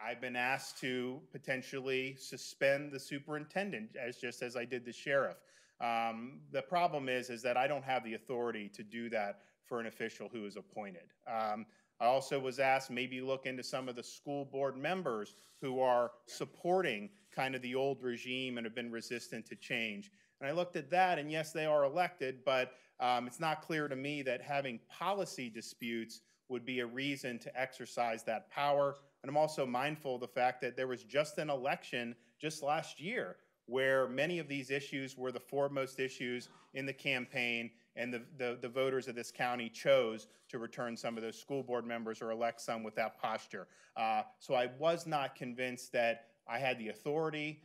I've been asked to potentially suspend the superintendent, just as I did the sheriff. The problem is that I don't have the authority to do that for an official who is appointed. I also was asked maybe look into some of the school board members who are supporting kind of the old regime and have been resistant to change. And I looked at that, and yes, they are elected, but it's not clear to me that having policy disputes would be a reason to exercise that power. And I'm also mindful of the fact that there was just an election just last year where many of these issues were the foremost issues in the campaign, and the voters of this county chose to return some of those school board members or elect some with that posture. So I was not convinced that I had the authority,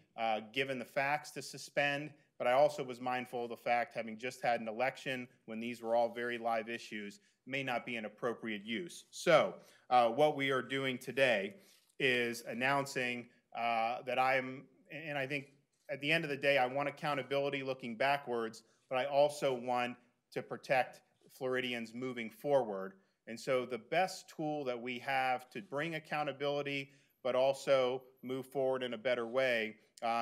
given the facts, to suspend, but I also was mindful of the fact, having just had an election when these were all very live issues, may not be an appropriate use. So what we are doing today is announcing that and I think at the end of the day, I want accountability looking backwards, but I also want to protect Floridians moving forward. And so the best tool that we have to bring accountability, but also move forward in a better way,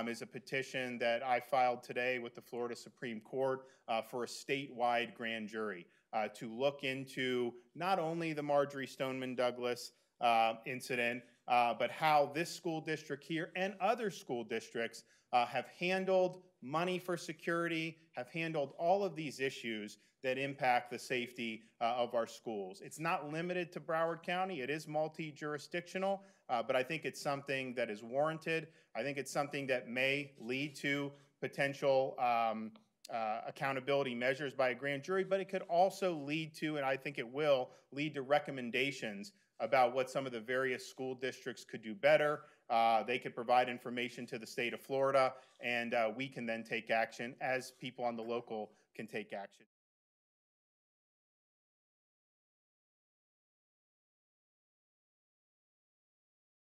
is a petition that I filed today with the Florida Supreme Court for a statewide grand jury to look into not only the Marjory Stoneman Douglas incident, but how this school district here and other school districts have handled money for security, have handled all of these issues that impact the safety of our schools. It's not limited to Broward County. It is multi-jurisdictional, but I think it's something that is warranted. I think it's something that may lead to potential accountability measures by a grand jury, but it could also lead to, and I think it will, lead to recommendations about what some of the various school districts could do better. They could provide information to the state of Florida, and we can then take action as people on the local can take action.